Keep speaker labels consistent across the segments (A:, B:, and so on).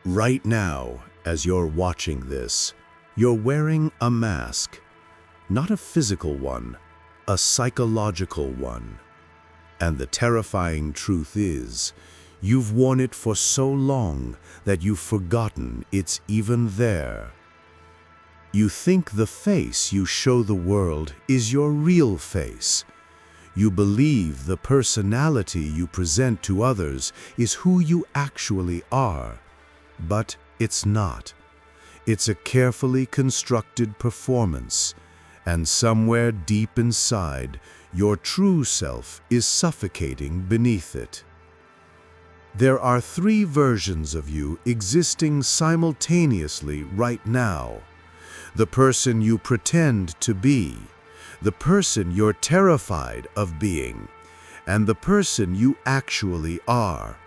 A: Right now, as you're watching this, you're wearing a mask. Not a physical one, a psychological one. And the terrifying truth is, you've worn it for so long that you've forgotten it's even there. You think the face you show the world is your real face. You believe the personality you present to others is who you actually are. But it's not. It's a carefully constructed performance, and somewhere deep inside, your true self is suffocating beneath it. There are three versions of you existing simultaneously right now. The person you pretend to be, the person you're terrified of being, and the person you actually are.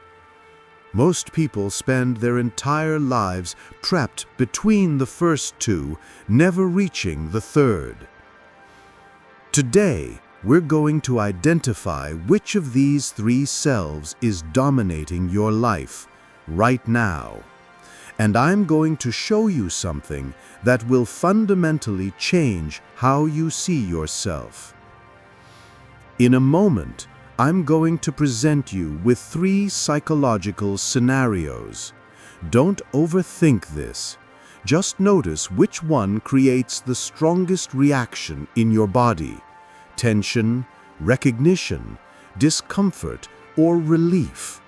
A: Most people spend their entire lives trapped between the first two, never reaching the third. Today, we're going to identify which of these three selves is dominating your life right now. And I'm going to show you something that will fundamentally change how you see yourself. In a moment, I'm going to present you with three psychological scenarios. Don't overthink this. Just notice which one creates the strongest reaction in your body: tension, recognition, discomfort, or relief.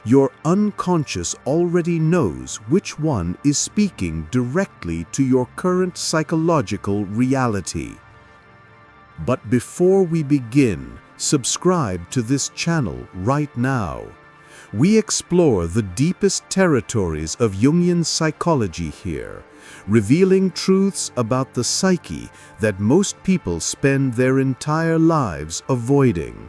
A: Your unconscious already knows which one is speaking directly to your current psychological reality. But before we begin, subscribe to this channel right now. We explore the deepest territories of Jungian psychology here, revealing truths about the psyche that most people spend their entire lives avoiding.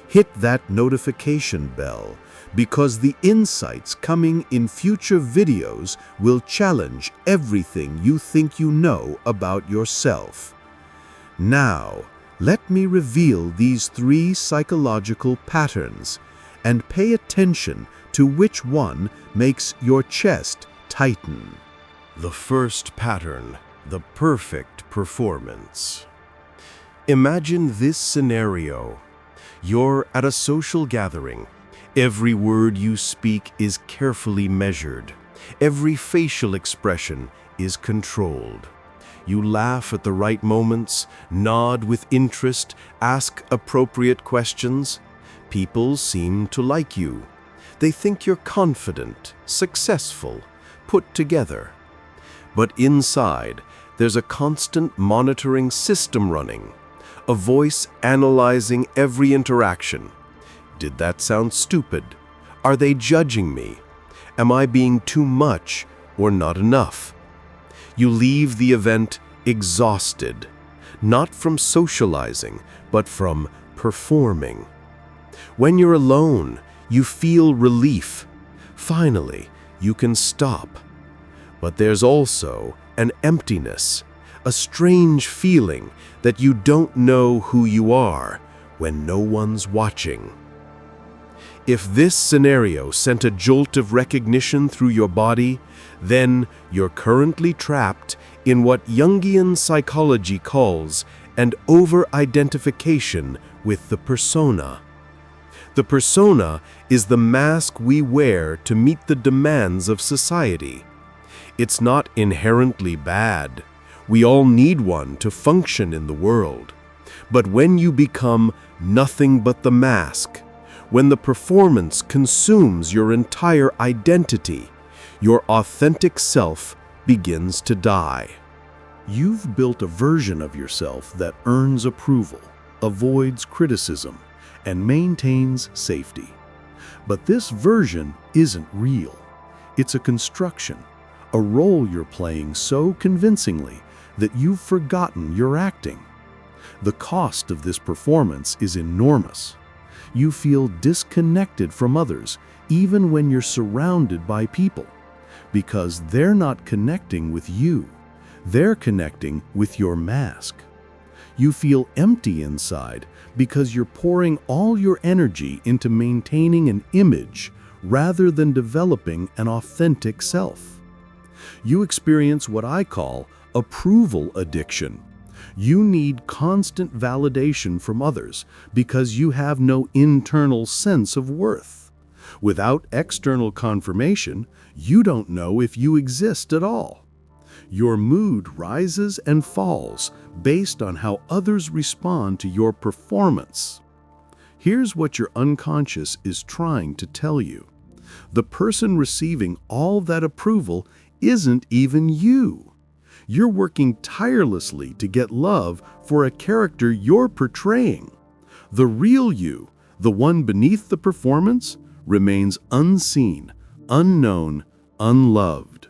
A: Hit that notification bell, because the insights coming in future videos will challenge everything you think you know about yourself. Now, let me reveal these three psychological patterns, and pay attention to which one makes your chest tighten.
B: The first pattern, the perfect performance. Imagine this scenario. You're at a social gathering. Every word you speak is carefully measured. Every facial expression is controlled. You laugh at the right moments, nod with interest, ask appropriate questions. People seem to like you. They think you're confident, successful, put together. But inside, there's a constant monitoring system running, a voice analyzing every interaction. Did that sound stupid? Are they judging me? Am I being too much or not enough? You leave the event exhausted, not from socializing, but from performing. When you're alone, you feel relief. Finally, you can stop. But there's also an emptiness, a strange feeling that you don't know who you are when no one's watching. If this scenario sent a jolt of recognition through your body, then you're currently trapped in what Jungian psychology calls an over-identification with the persona. The persona is the mask we wear to meet the demands of society. It's not inherently bad. We all need one to function in the world. But when you become nothing but the mask, when the performance consumes your entire identity, your authentic self begins to die.
A: You've built a version of yourself that earns approval, avoids criticism, and maintains safety. But this version isn't real. It's a construction, a role you're playing so convincingly that you've forgotten you're acting. The cost of this performance is enormous. You feel disconnected from others, even when you're surrounded by people, because they're not connecting with you. They're connecting with your mask. You feel empty inside because you're pouring all your energy into maintaining an image rather than developing an authentic self. You experience what I call approval addiction. You need constant validation from others because you have no internal sense of worth. Without external confirmation, you don't know if you exist at all. Your mood rises and falls based on how others respond to your performance. Here's what your unconscious is trying to tell you. The person receiving all that approval isn't even you. You're working tirelessly to get love for a character you're portraying. The real you, the one beneath the performance, remains unseen, unknown, unloved.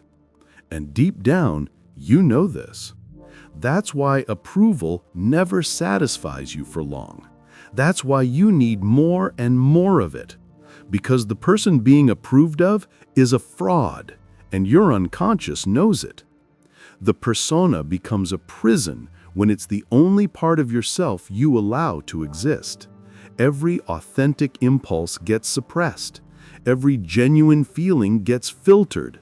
A: And deep down, you know this. That's why approval never satisfies you for long. That's why you need more and more of it. Because the person being approved of is a fraud, and your unconscious knows it. The persona becomes a prison when it's the only part of yourself you allow to exist. Every authentic impulse gets suppressed. Every genuine feeling gets filtered.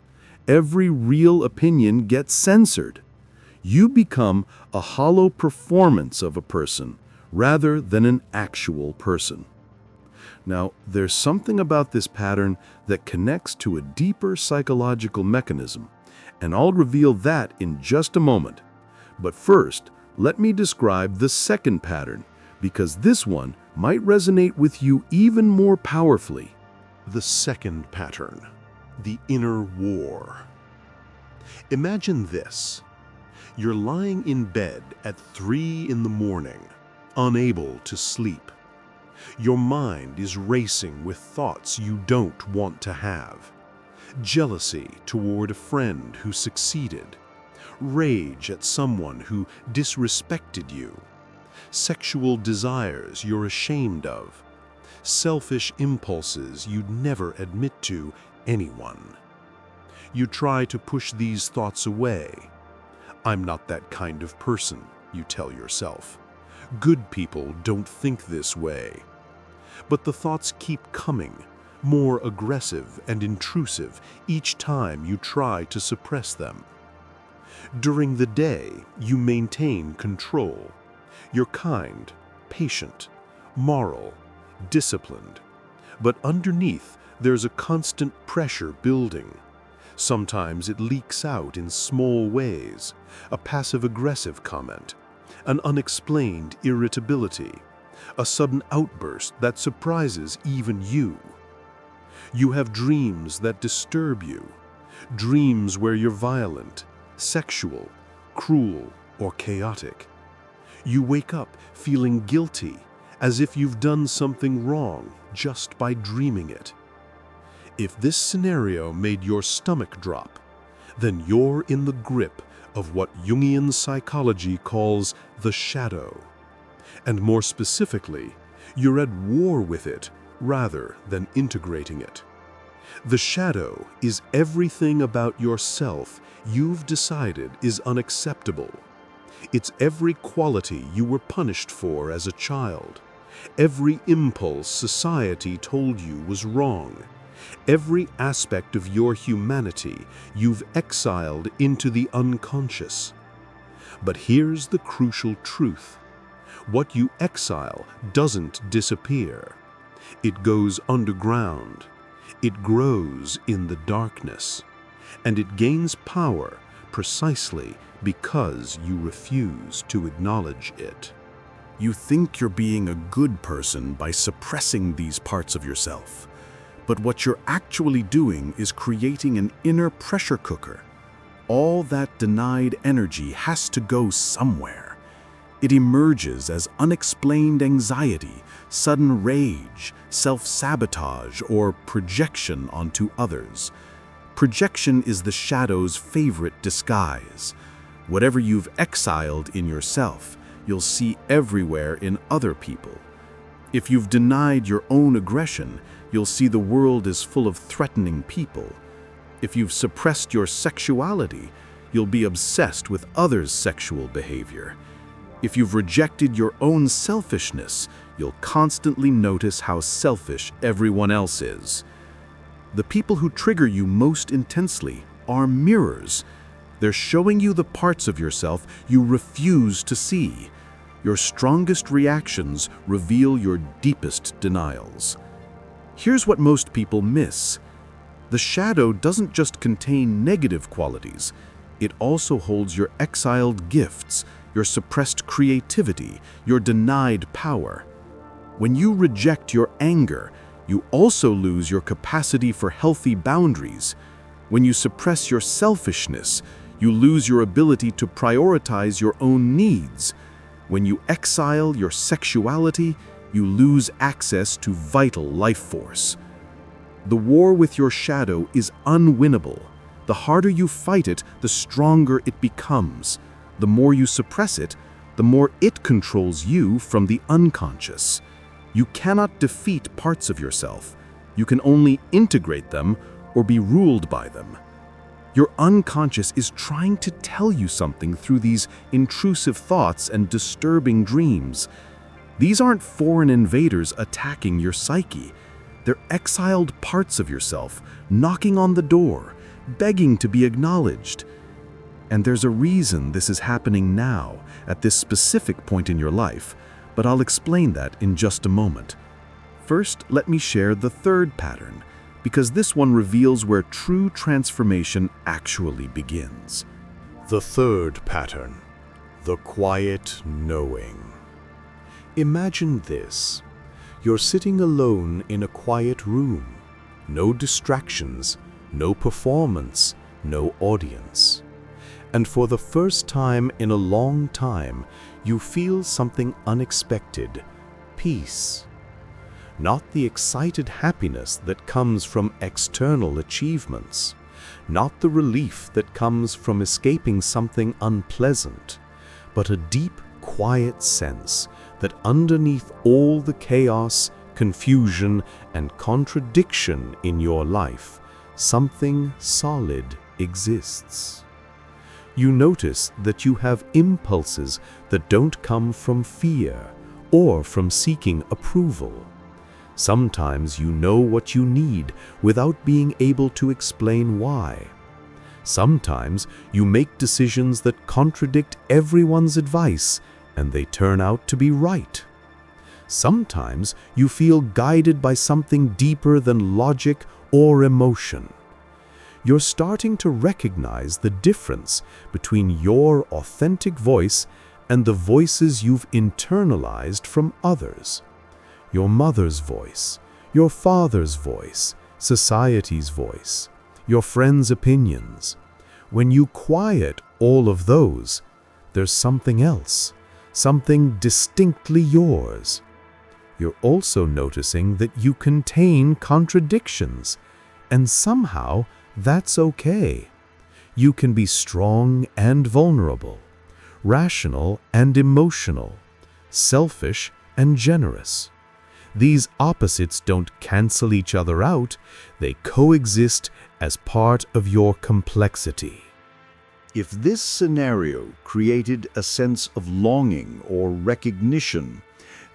A: Every real opinion gets censored. You become a hollow performance of a person rather than an actual person. Now, there's something about this pattern that connects to a deeper psychological mechanism, and I'll reveal that in just a moment. But first, let me describe the second pattern, because this one might resonate with you even more powerfully.
B: The second pattern, the inner war. Imagine this. You're lying in bed at 3 in the morning, unable to sleep. Your mind is racing with thoughts you don't want to have. Jealousy toward a friend who succeeded. Rage at someone who disrespected you. Sexual desires you're ashamed of. Selfish impulses you'd never admit to anyone. You try to push these thoughts away. I'm not that kind of person, you tell yourself. Good people don't think this way. But the thoughts keep coming, more aggressive and intrusive each time you try to suppress them. During the day, you maintain control. You're kind, patient, moral, disciplined. But underneath, there's a constant pressure building. Sometimes it leaks out in small ways, a passive-aggressive comment, an unexplained irritability, a sudden outburst that surprises even you. You have dreams that disturb you, dreams where you're violent, sexual, cruel, or chaotic. You wake up feeling guilty, as if you've done something wrong just by dreaming it. If this scenario made your stomach drop, then you're in the grip of what Jungian psychology calls the shadow. And more specifically, you're at war with it rather than integrating it. The shadow is everything about yourself you've decided is unacceptable. It's every quality you were punished for as a child, every impulse society told you was wrong, every aspect of your humanity you've exiled into the unconscious. But here's the crucial truth. What you exile doesn't disappear. It goes underground. It grows in the darkness. And it gains power precisely because you refuse to acknowledge it.
A: You think you're being a good person by suppressing these parts of yourself. But what you're actually doing is creating an inner pressure cooker. All that denied energy has to go somewhere. It emerges as unexplained anxiety, sudden rage, self-sabotage, or projection onto others. Projection is the shadow's favorite disguise. Whatever you've exiled in yourself, you'll see everywhere in other people. If you've denied your own aggression, you'll see the world is full of threatening people. If you've suppressed your sexuality, you'll be obsessed with others' sexual behavior. If you've rejected your own selfishness, you'll constantly notice how selfish everyone else is. The people who trigger you most intensely are mirrors. They're showing you the parts of yourself you refuse to see. Your strongest reactions reveal your deepest denials. Here's what most people miss. The shadow doesn't just contain negative qualities. It also holds your exiled gifts, your suppressed creativity, your denied power. When you reject your anger, you also lose your capacity for healthy boundaries. When you suppress your selfishness, you lose your ability to prioritize your own needs. When you exile your sexuality, you lose access to vital life force. The war with your shadow is unwinnable. The harder you fight it, the stronger it becomes. The more you suppress it, the more it controls you from the unconscious. You cannot defeat parts of yourself. You can only integrate them or be ruled by them. Your unconscious is trying to tell you something through these intrusive thoughts and disturbing dreams. These aren't foreign invaders attacking your psyche. They're exiled parts of yourself, knocking on the door, begging to be acknowledged. And there's a reason this is happening now, at this specific point in your life, but I'll explain that in just a moment. First, let me share the third pattern, because this one reveals where true transformation actually begins.
B: The third pattern, the quiet knowing. Imagine this. You're sitting alone in a quiet room. No distractions, no performance, no audience. And for the first time in a long time, you feel something unexpected, peace. Not the excited happiness that comes from external achievements, not the relief that comes from escaping something unpleasant, but a deep, quiet sense that underneath all the chaos, confusion, and contradiction in your life, something solid exists. You notice that you have impulses that don't come from fear or from seeking approval. Sometimes you know what you need without being able to explain why. Sometimes you make decisions that contradict everyone's advice and they turn out to be right. Sometimes you feel guided by something deeper than logic or emotion. You're starting to recognize the difference between your authentic voice and the voices you've internalized from others. Your mother's voice, your father's voice, society's voice, your friends' opinions. When you quiet all of those, there's something else, something distinctly yours. You're also noticing that you contain contradictions, and somehow that's okay. You can be strong and vulnerable, rational and emotional, selfish and generous. These opposites don't cancel each other out, they coexist as part of your complexity.
A: If this scenario created a sense of longing or recognition,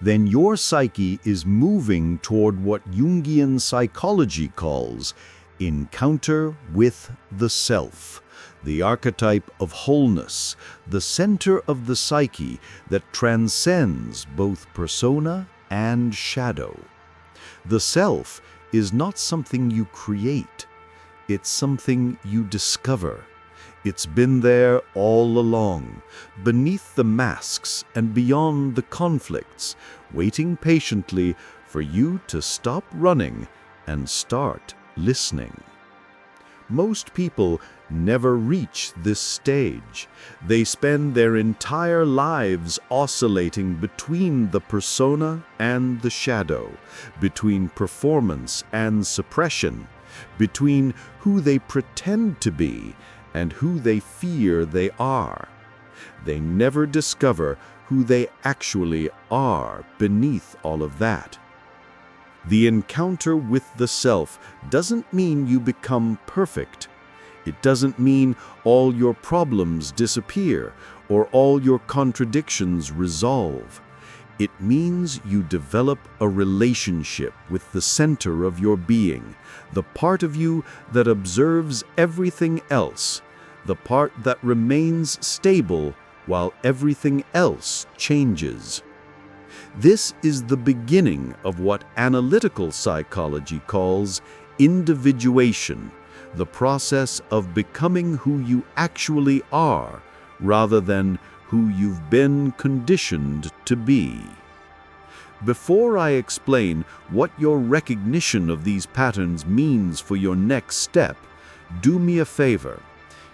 A: then your psyche is moving toward what Jungian psychology calls encounter with the self, the archetype of wholeness, the center of the psyche that transcends both persona and shadow. The self is not something you create, it's something you discover. It's been there all along, beneath the masks and beyond the conflicts, waiting patiently for you to stop running and start listening. Most people never reach this stage. They spend their entire lives oscillating between the persona and the shadow, between performance and suppression, between who they pretend to be and who they fear they are. They never discover who they actually are beneath all of that. The encounter with the self doesn't mean you become perfect. It doesn't mean all your problems disappear or all your contradictions resolve. It means you develop a relationship with the center of your being, the part of you that observes everything else, the part that remains stable while everything else changes. This is the beginning of what analytical psychology calls individuation, the process of becoming who you actually are, rather than who you've been conditioned to be. Before I explain what your recognition of these patterns means for your next step, do me a favor.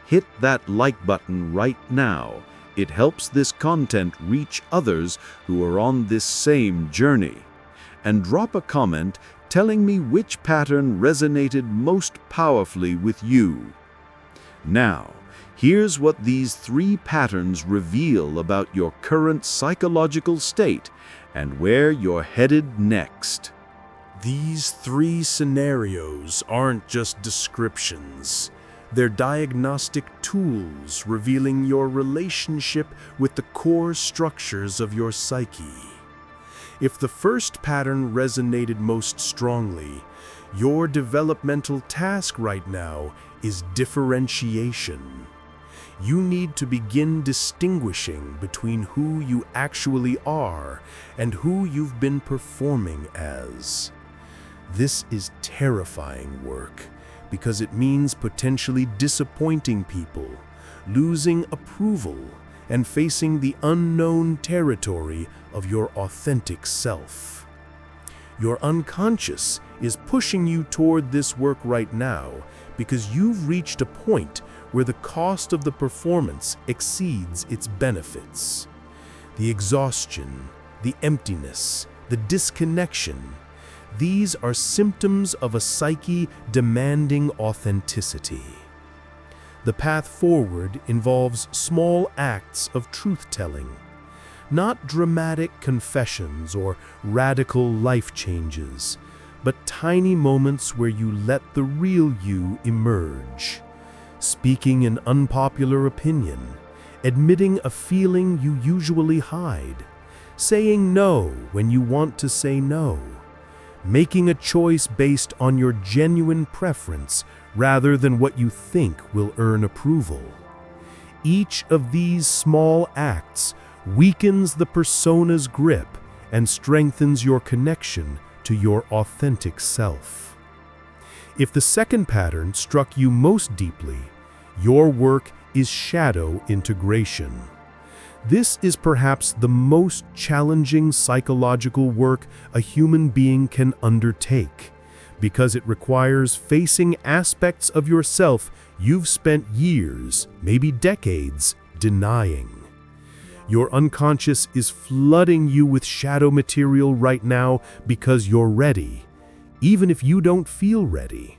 A: Hit that like button right now. It helps this content reach others who are on this same journey. And drop a comment telling me which pattern resonated most powerfully with you. Now, here's what these 3 patterns reveal about your current psychological state and where you're headed next.
B: These 3 scenarios aren't just descriptions. They're diagnostic tools revealing your relationship with the core structures of your psyche. If the first pattern resonated most strongly, your developmental task right now is differentiation. You need to begin distinguishing between who you actually are and who you've been performing as. This is terrifying work because it means potentially disappointing people, losing approval, and facing the unknown territory of your authentic self. Your unconscious is pushing you toward this work right now because you've reached a point where the cost of the performance exceeds its benefits. The exhaustion, the emptiness, the disconnection, these are symptoms of a psyche demanding authenticity. The path forward involves small acts of truth-telling, not dramatic confessions or radical life changes, but tiny moments where you let the real you emerge. Speaking an unpopular opinion, admitting a feeling you usually hide, saying no when you want to say no, making a choice based on your genuine preference rather than what you think will earn approval. Each of these small acts weakens the persona's grip and strengthens your connection to your authentic self. If the second pattern struck you most deeply, your work is shadow integration. This is perhaps the most challenging psychological work a human being can undertake, because it requires facing aspects of yourself you've spent years, maybe decades, denying. Your unconscious is flooding you with shadow material right now because you're ready, even if you don't feel ready.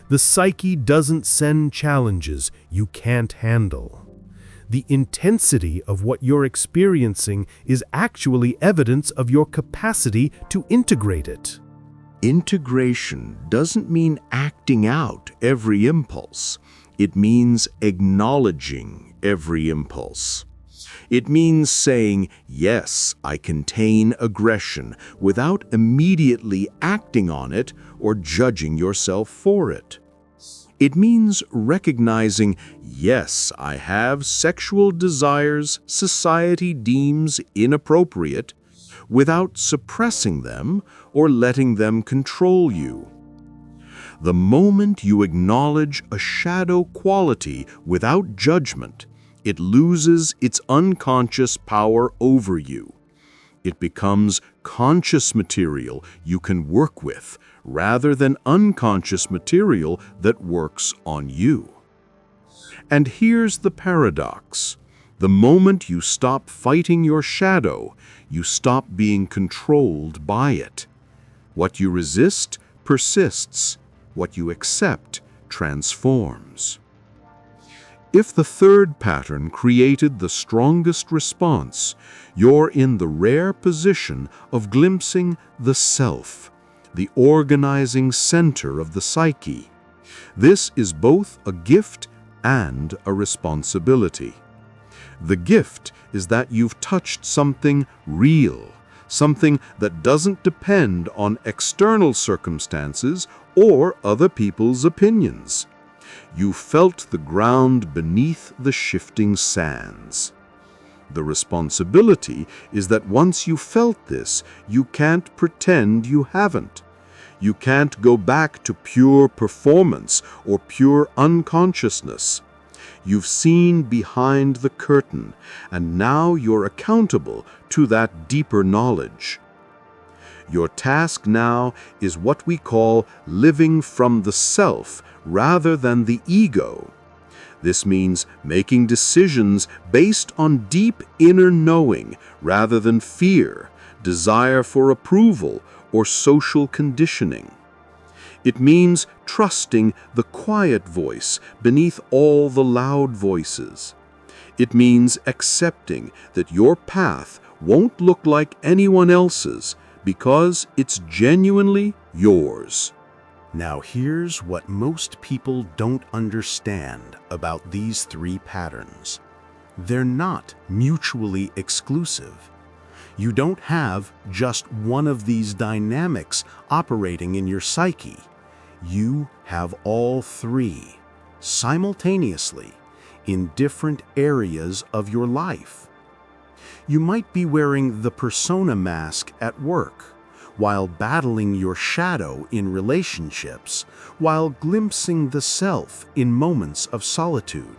B: The psyche doesn't send challenges you can't handle. The intensity of what you're experiencing is actually evidence of your capacity to integrate it.
A: Integration doesn't mean acting out every impulse. It means acknowledging every impulse. It means saying, yes, I contain aggression, without immediately acting on it or judging yourself for it. It means recognizing, yes, I have sexual desires society deems inappropriate, without suppressing them or letting them control you. The moment you acknowledge a shadow quality without judgment, it loses its unconscious power over you. It becomes conscious material you can work with, rather than unconscious material that works on you. And here's the paradox. The moment you stop fighting your shadow, you stop being controlled by it. What you resist persists. What you accept transforms. If the third pattern created the strongest response, you're in the rare position of glimpsing the self, the organizing center of the psyche. This is both a gift and a responsibility. The gift is that you've touched something real, something that doesn't depend on external circumstances or other people's opinions. You felt the ground beneath the shifting sands. The responsibility is that once you felt this, you can't pretend you haven't. You can't go back to pure performance or pure unconsciousness. You've seen behind the curtain, and now you're accountable to that deeper knowledge. Your task now is what we call living from the self rather than the ego. This means making decisions based on deep inner knowing rather than fear, desire for approval, or social conditioning. It means trusting the quiet voice beneath all the loud voices. It means accepting that your path won't look like anyone else's because it's genuinely yours.
B: Now here's what most people don't understand about these three patterns. They're not mutually exclusive. You don't have just one of these dynamics operating in your psyche. You have all three, simultaneously, in different areas of your life. You might be wearing the persona mask at work, while battling your shadow in relationships, while glimpsing the self in moments of solitude.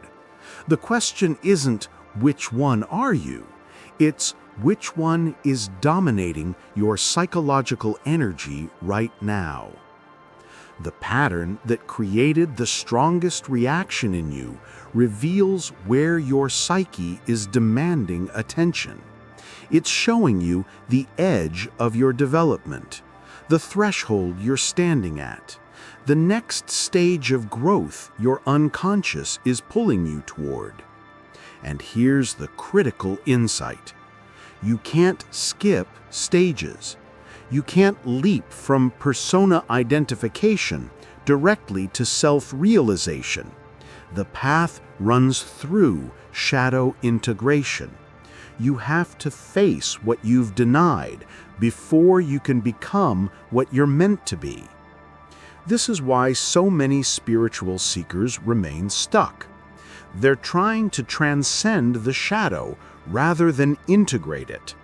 B: The question isn't, which one are you? It's, which one is dominating your psychological energy right now? The pattern that created the strongest reaction in you reveals where your psyche is demanding attention. It's showing you the edge of your development, the threshold you're standing at, the next stage of growth your unconscious is pulling you toward. And here's the critical insight. You can't skip stages. You can't leap from persona identification directly to self-realization. The path runs through shadow integration. You have to face what you've denied before you can become what you're meant to be. This is why so many spiritual seekers remain stuck. They're trying to transcend the shadow rather than integrate it.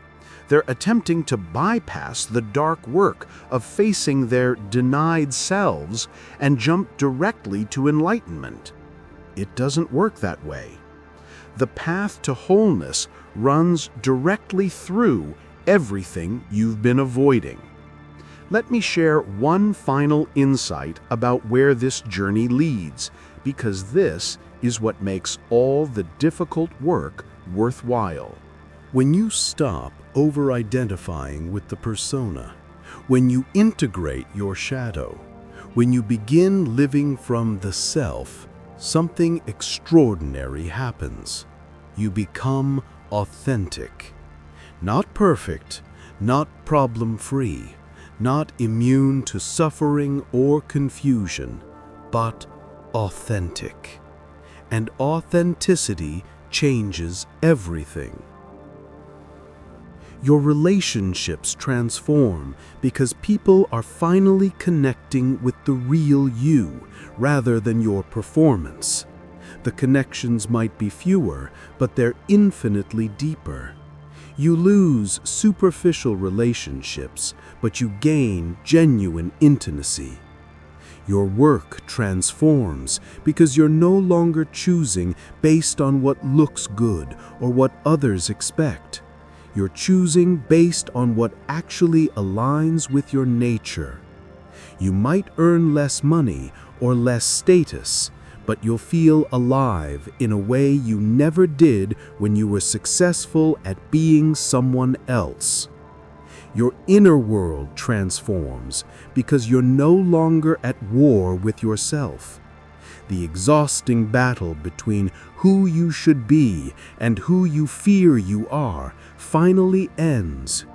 B: They're attempting to bypass the dark work of facing their denied selves and jump directly to enlightenment. It doesn't work that way. The path to wholeness runs directly through everything you've been avoiding. Let me share one final insight about where this journey leads, because this is what makes all the difficult work worthwhile. When you stop over-identifying with the persona, when you integrate your shadow, when you begin living from the self, something extraordinary happens. You become authentic. Not perfect, not problem-free, not immune to suffering or confusion, but authentic. And authenticity changes everything. Your relationships transform because people are finally connecting with the real you rather than your performance. The connections might be fewer, but they're infinitely deeper. You lose superficial relationships, but you gain genuine intimacy. Your work transforms because you're no longer choosing based on what looks good or what others expect. You're choosing based on what actually aligns with your nature. You might earn less money or less status, but you'll feel alive in a way you never did when you were successful at being someone else. Your inner world transforms because you're no longer at war with yourself. The exhausting battle between who you should be and who you fear you are finally ends.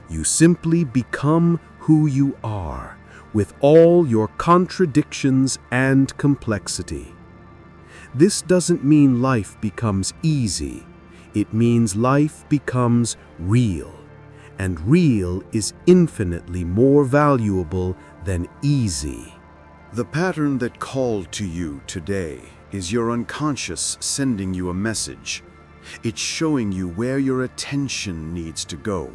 B: You simply become who you are, with all your contradictions and complexity. This doesn't mean life becomes easy. It means life becomes real.
A: and real is infinitely more valuable than easy. The pattern that called to you today is your unconscious sending you a message. It's showing you where your attention needs to go,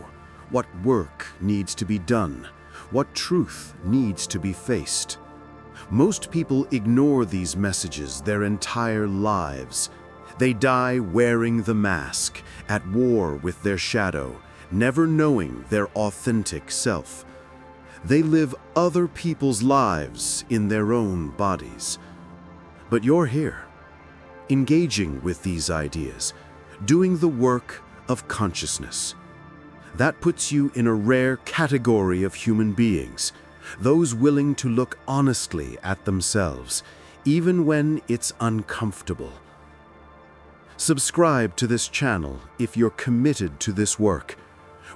A: what work needs to be done, what truth needs to be faced. Most people ignore these messages their entire lives. They die wearing the mask, at war with their shadow, never knowing their authentic self. They live other people's lives in their own bodies. But you're here, engaging with these ideas, doing the work of consciousness. That puts you in a rare category of human beings, those willing to look honestly at themselves, even when it's uncomfortable. Subscribe to this channel if you're committed to this work.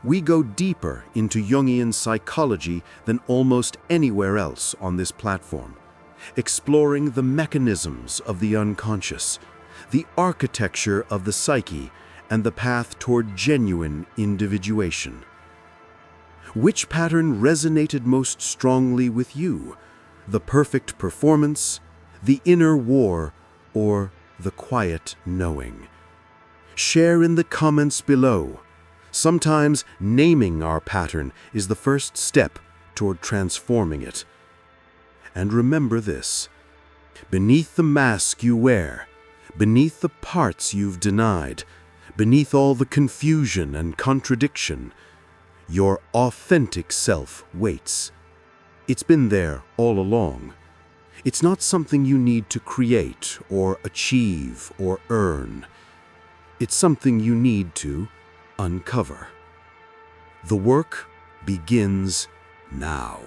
A: We go deeper into Jungian psychology than almost anywhere else on this platform, exploring the mechanisms of the unconscious, the architecture of the psyche, and the path toward genuine individuation. Which pattern resonated most strongly with you? The perfect performance, the inner war, or the quiet knowing? Share in the comments below. Sometimes naming our pattern is the first step toward transforming it. And remember this: beneath the mask you wear, beneath the parts you've denied, beneath all the confusion and contradiction, your authentic self waits. It's been there all along. It's not something you need to create or achieve or earn. It's something you need to uncover. The work begins now.